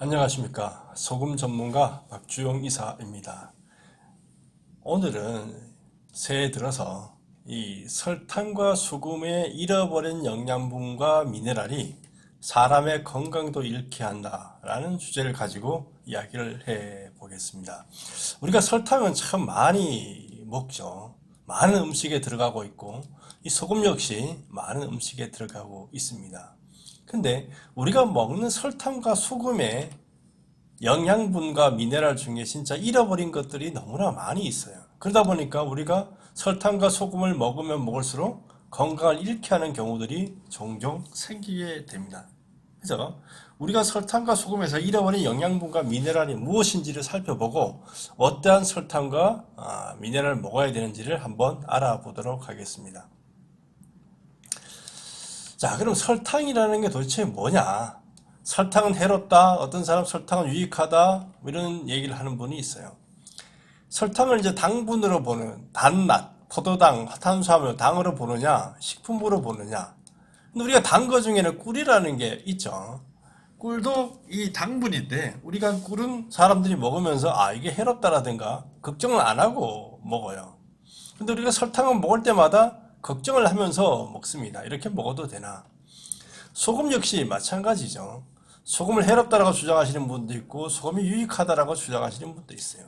안녕하십니까. 소금 전문가 박주용 이사입니다. 오늘은 새해 들어서 이 설탕과 소금의 잃어버린 영양분과 미네랄이 사람의 건강도 잃게 한다라는 주제를 가지고 이야기를 해 보겠습니다. 우리가 설탕은 참 많이 먹죠. 많은 음식에 들어가고 있고, 이 소금 역시 많은 음식에 들어가고 있습니다. 근데 우리가 먹는 설탕과 소금의 영양분과 미네랄 중에 진짜 잃어버린 것들이 너무나 많이 있어요. 그러다 보니까 우리가 설탕과 소금을 먹으면 먹을수록 건강을 잃게 하는 경우들이 종종 생기게 됩니다. 그래서 우리가 설탕과 소금에서 잃어버린 영양분과 미네랄이 무엇인지를 살펴보고 어떠한 설탕과 미네랄을 먹어야 되는지를 한번 알아보도록 하겠습니다. 자, 그럼 설탕이라는 게 도대체 뭐냐? 설탕은 해롭다, 어떤 사람 설탕은 유익하다, 뭐 이런 얘기를 하는 분이 있어요. 설탕을 이제 당분으로 보는, 단맛, 포도당, 탄수화물, 당으로 보느냐, 식품으로 보느냐. 근데 우리가 단 거 중에는 꿀이라는 게 있죠. 꿀도 이 당분인데, 우리가 꿀은 사람들이 먹으면서, 이게 해롭다라든가, 걱정을 안 하고 먹어요. 근데 우리가 설탕은 먹을 때마다 걱정을 하면서 먹습니다. 이렇게 먹어도 되나? 소금 역시 마찬가지죠. 소금을 해롭다라고 주장하시는 분도 있고 소금이 유익하다라고 주장하시는 분도 있어요.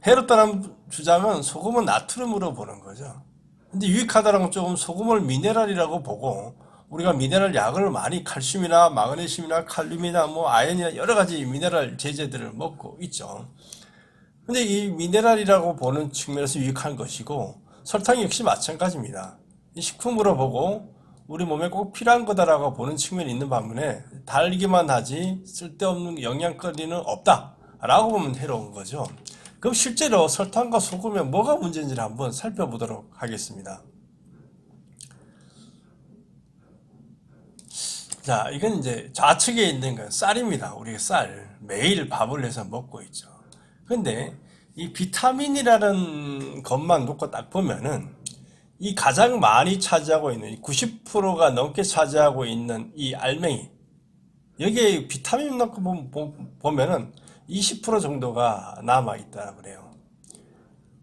해롭다는 주장은 소금은 나트륨으로 보는 거죠. 근데 유익하다라는 조금 소금을 미네랄이라고 보고 우리가 미네랄 약을 많이 칼슘이나 마그네슘이나 칼륨이나 뭐 아연이나 여러 가지 미네랄 제제들을 먹고 있죠. 근데 이 미네랄이라고 보는 측면에서 유익한 것이고 설탕 역시 마찬가지입니다. 이 식품으로 보고 우리 몸에 꼭 필요한 거다라고 보는 측면이 있는 반면에 달기만 하지 쓸데없는 영양거리는 없다라고 보면 해로운 거죠. 그럼 실제로 설탕과 소금에 뭐가 문제인지를 한번 살펴보도록 하겠습니다. 자, 이건 이제 좌측에 있는 건 쌀입니다. 우리가 쌀 매일 밥을 해서 먹고 있죠. 근데 이 비타민이라는 것만 놓고 딱 보면은 이 가장 많이 차지하고 있는 90%가 넘게 차지하고 있는 이 알맹이 여기에 비타민 넣고 보면은 20% 정도가 남아 있다 그래요.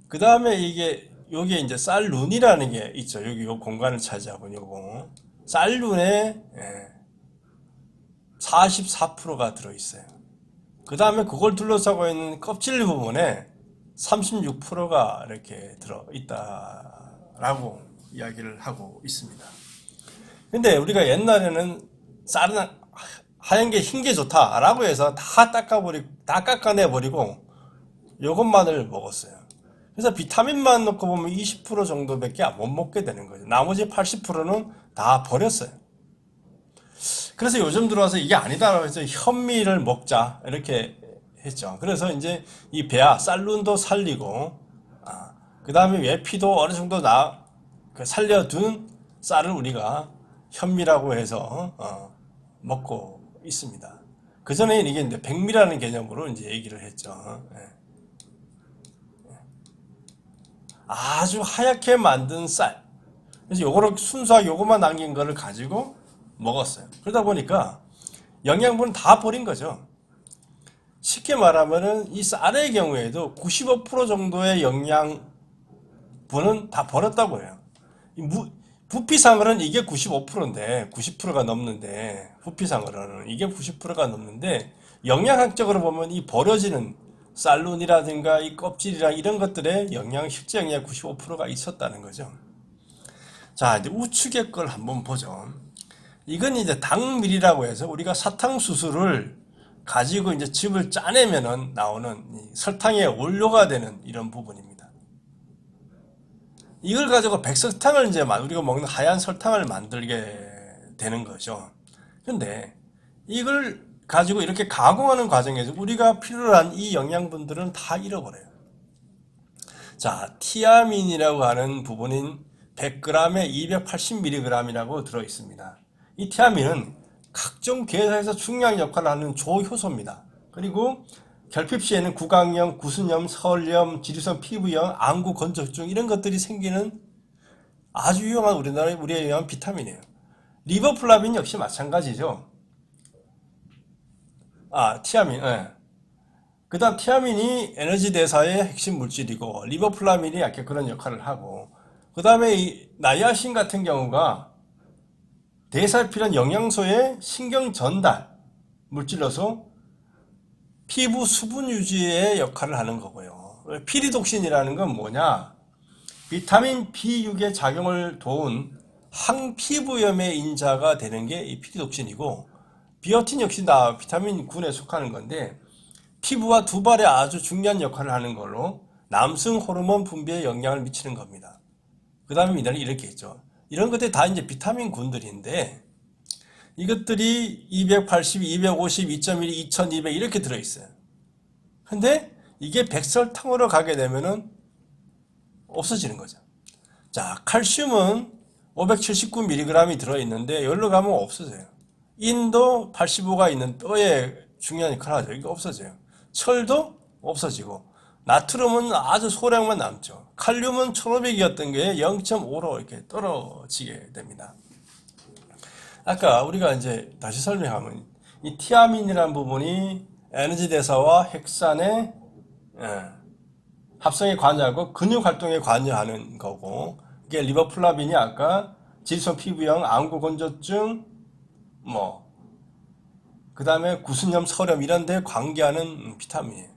그 다음에 이게 여기에 이제 쌀룬이라는 게 있죠. 여기 요 공간을 차지하고 요거 쌀룬에 44%가 들어 있어요. 그 다음에 그걸 둘러싸고 있는 껍질 부분에 36%가 이렇게 들어 있다라고 이야기를 하고 있습니다. 근데 우리가 옛날에는 쌀은 하얀 게 흰 게 좋다라고 해서 다 깎아내버리고 요것만을 먹었어요. 그래서 비타민만 넣고 보면 20% 정도밖에 못 먹게 되는 거죠. 나머지 80%는 다 버렸어요. 그래서 요즘 들어와서 이게 아니다라고 해서 현미를 먹자 이렇게 했죠. 그래서 이제 이 배아 쌀룬도 살리고 그 다음에 외피도 어느 정도 살려둔 쌀을 우리가 현미라고 해서 먹고 있습니다. 그 전에는 이게 이제 백미라는 개념으로 이제 얘기를 했죠. 예. 아주 하얗게 만든 쌀. 그래서 요거를 순수하게 요거만 남긴 거를 가지고 먹었어요. 그러다 보니까 영양분은 다 버린 거죠. 쉽게 말하면은 이 쌀의 경우에도 95% 정도의 영양분은 다 버렸다고 해요. 부피상으로는 이게 95%인데 90%가 넘는데 부피상으로는 이게 90%가 넘는데 영양학적으로 보면 이 버려지는 쌀룬이라든가 이 껍질이랑 이런 것들의 실제 영양 95%가 있었다는 거죠. 자, 이제 우측의 걸 한번 보죠. 이건 이제 당밀이라고 해서 우리가 사탕수수를 가지고 이제 즙을 짜내면은 나오는 설탕의 원료가 되는 이런 부분입니다. 이걸 가지고 백설탕을 이제 우리가 먹는 하얀 설탕을 만들게 되는 거죠. 근데 이걸 가지고 이렇게 가공하는 과정에서 우리가 필요로 한 이 영양분들은 다 잃어버려요. 자, 티아민이라고 하는 부분인 100g에 280mg이라고 들어 있습니다. 이 티아민은 각종 계사에서 중요한 역할을 하는 조효소입니다. 그리고 결핍 시에는 구강염, 구순염, 설염, 지루성 피부염, 안구 건조증 이런 것들이 생기는 아주 유용한 우리에 의한 비타민이에요. 리보플라빈 역시 마찬가지죠. 티아민, 예. 그 다음 티아민이 에너지 대사의 핵심 물질이고, 리보플라민이 약간 그런 역할을 하고, 그 다음에 이 나이아신 같은 경우가 대사에 필요한 영양소의 신경 전달 물질로서 피부 수분 유지의 역할을 하는 거고요. 피리독신이라는 건 뭐냐? 비타민 B6의 작용을 도운 항피부염의 인자가 되는 게 이 피리독신이고, 비오틴 역시 다 비타민 군에 속하는 건데, 피부와 두발에 아주 중요한 역할을 하는 걸로 남성 호르몬 분비에 영향을 미치는 겁니다. 그 다음에 미네랄이 이렇게 있죠. 이런 것들이 다 이제 비타민 군들인데, 이것들이 280, 250, 2.1, 2200 이렇게 들어있어요. 근데 이게 백설탕으로 가게 되면은 없어지는 거죠. 자, 칼슘은 579mg이 들어있는데 여기로 가면 없어져요. 인도 85가 있는 뼈에 중요한 역할을 하죠. 이거 없어져요. 철도 없어지고, 나트륨은 아주 소량만 남죠. 칼륨은 1500이었던 게 0.5로 이렇게 떨어지게 됩니다. 아까 우리가 이제 다시 설명하면 이 티아민이라는 부분이 에너지 대사와 핵산의 합성에 관여하고 근육 활동에 관여하는 거고, 이게 리보플라빈이 아까 질소 피부염, 안구 건조증, 그 다음에 구순염, 설염 이런 데 관계하는 비타민이에요.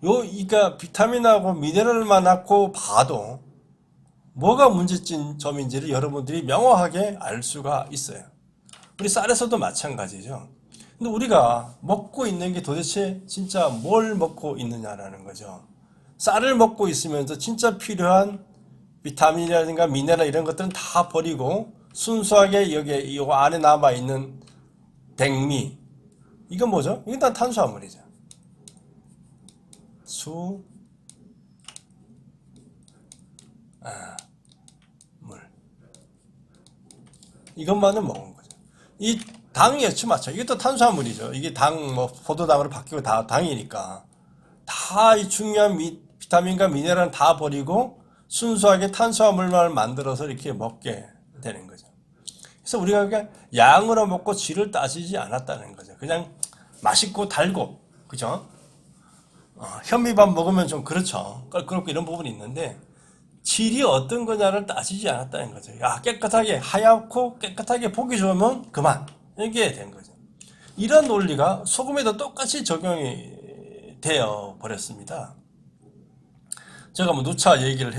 그러니까 비타민하고 미네랄만 갖고 봐도 뭐가 문제점인지를 여러분들이 명확하게 알 수가 있어요. 우리 쌀에서도 마찬가지죠. 근데 우리가 먹고 있는 게 도대체 진짜 뭘 먹고 있느냐라는 거죠. 쌀을 먹고 있으면서 진짜 필요한 비타민이라든가 미네랄 이런 것들은 다 버리고 순수하게 여기 요 안에 남아 있는 백미, 이건 뭐죠? 이건 다 탄수화물이죠. 물. 이것만을 먹은 거죠. 이 당이 역시 맞죠. 이것도 탄수화물이죠. 이게 당, 포도당으로 바뀌고 다 당이니까. 다 이 중요한 비타민과 미네랄은 다 버리고 순수하게 탄수화물만 만들어서 이렇게 먹게 되는 거죠. 그래서 우리가 그냥 양으로 먹고 질을 따지지 않았다는 거죠. 그냥 맛있고 달고, 그죠? 현미밥 먹으면 좀 그렇죠. 껄끄럽고 이런 부분이 있는데, 질이 어떤 거냐를 따지지 않았다는 거죠. 깨끗하게, 하얗고 깨끗하게 보기 좋으면 그만. 이게 된 거죠. 이런 논리가 소금에도 똑같이 적용이 되어 버렸습니다. 제가 누차 얘기를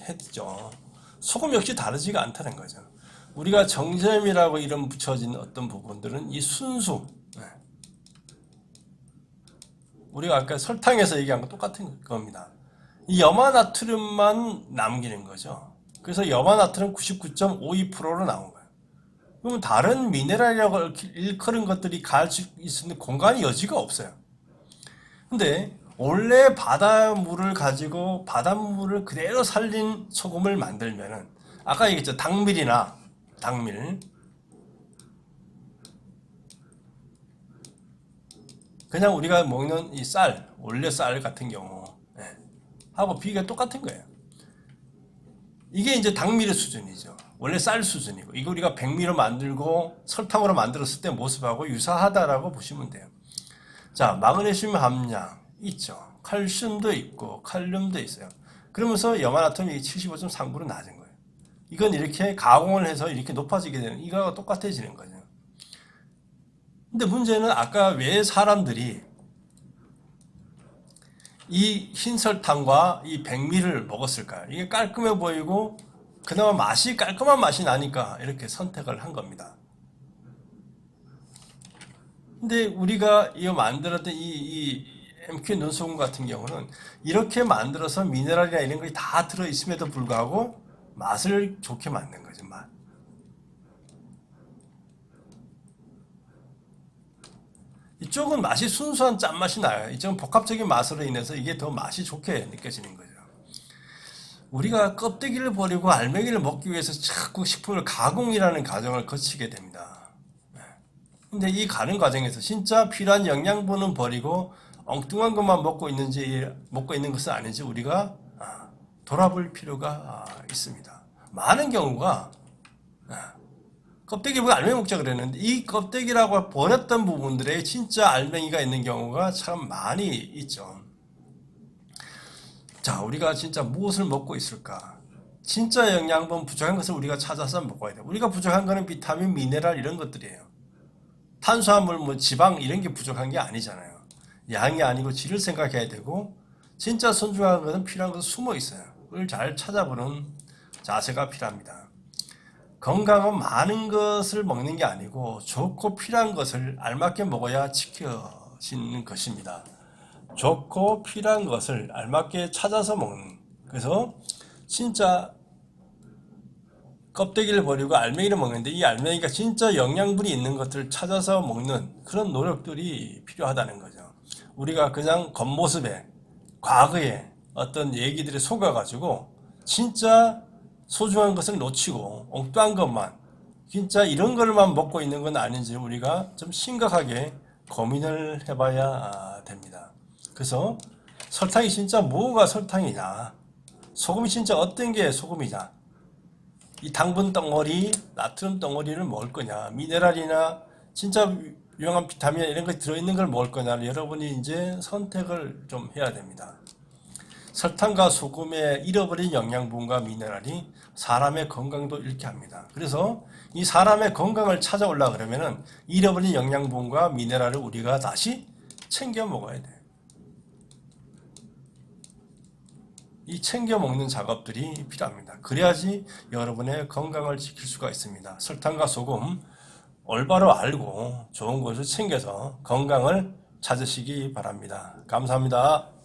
했죠. 소금 역시 다르지가 않다는 거죠. 우리가 정제염이라고 이름 붙여진 어떤 부분들은 이 순수, 우리가 아까 설탕에서 얘기한 거 똑같은 겁니다. 이 염화나트륨만 남기는 거죠. 그래서 염화나트륨 99.52%로 나온 거예요. 그러면 다른 미네랄이라고 일컬은 것들이 갈 수 있는 공간이 여지가 없어요. 근데 원래 바닷물을 가지고 바닷물을 그대로 살린 소금을 만들면은, 아까 얘기했죠. 당밀, 그냥 우리가 먹는 이 쌀, 원래 쌀 같은 경우 하고 비교가 똑같은 거예요. 이게 이제 당밀의 수준이죠. 원래 쌀 수준이고, 이거 우리가 백미로 만들고 설탕으로 만들었을 때 모습하고 유사하다라고 보시면 돼요. 자, 마그네슘 함량 있죠. 칼슘도 있고 칼륨도 있어요. 그러면서 염화나트륨이 75.3%로 낮은 거예요. 이건 이렇게 가공을 해서 이렇게 높아지게 되는, 이거와 똑같아지는 거죠. 근데 문제는 아까 왜 사람들이 이 흰설탕과 이 백미를 먹었을까요? 이게 깔끔해 보이고 그나마 깔끔한 맛이 나니까 이렇게 선택을 한 겁니다. 근데 우리가 이거 만들었던 이 MQ 눈소금 같은 경우는 이렇게 만들어서 미네랄이나 이런 것이 다 들어있음에도 불구하고 맛을 좋게 만든 거죠. 맛. 이쪽은 맛이 순수한 짠맛이 나요. 이쪽은 복합적인 맛으로 인해서 이게 더 맛이 좋게 느껴지는 거죠. 우리가 껍데기를 버리고 알맹이를 먹기 위해서 자꾸 식품을 가공이라는 과정을 거치게 됩니다. 근데 이 가는 과정에서 진짜 필요한 영양분은 버리고 엉뚱한 것만 먹고 있는 것은 아닌지 우리가 돌아볼 필요가 있습니다. 많은 경우가 껍데기 보고 알맹이 먹자 그랬는데 이 껍데기라고 버렸던 부분들에 진짜 알맹이가 있는 경우가 참 많이 있죠. 자, 우리가 진짜 무엇을 먹고 있을까? 진짜 영양분 부족한 것을 우리가 찾아서 먹어야 돼. 우리가 부족한 거는 비타민, 미네랄 이런 것들이에요. 탄수화물, 뭐 지방 이런 게 부족한 게 아니잖아요. 양이 아니고 질을 생각해야 되고 진짜 손중한 것은 필요한 것은 숨어 있어요. 그걸 잘 찾아보는 자세가 필요합니다. 건강은 많은 것을 먹는 게 아니고 좋고 필요한 것을 알맞게 먹어야 지켜지는 것입니다. 좋고 필요한 것을 알맞게 찾아서 먹는. 그래서 진짜 껍데기를 버리고 알맹이를 먹는데 이 알맹이가 진짜 영양분이 있는 것들을 찾아서 먹는 그런 노력들이 필요하다는 거죠. 우리가 그냥 겉모습에 과거에 어떤 얘기들에 속아가지고 진짜 소중한 것을 놓치고 엉뚱한 것만 진짜 이런 것만 먹고 있는 건 아닌지 우리가 좀 심각하게 고민을 해봐야 됩니다. 그래서 설탕이 진짜 뭐가 설탕이냐, 소금이 진짜 어떤 게 소금이냐, 이 당분 덩어리, 나트륨 덩어리를 먹을 거냐, 미네랄이나 진짜 유용한 비타민 이런 거 들어있는 걸 먹을 거냐를 여러분이 이제 선택을 좀 해야 됩니다. 설탕과 소금의 잃어버린 영양분과 미네랄이 사람의 건강도 잃게 합니다. 그래서 이 사람의 건강을 찾아오려 그러면은 잃어버린 영양분과 미네랄을 우리가 다시 챙겨 먹어야 돼. 이 챙겨 먹는 작업들이 필요합니다. 그래야지 여러분의 건강을 지킬 수가 있습니다. 설탕과 소금 올바로 알고 좋은 것을 챙겨서 건강을 찾으시기 바랍니다. 감사합니다.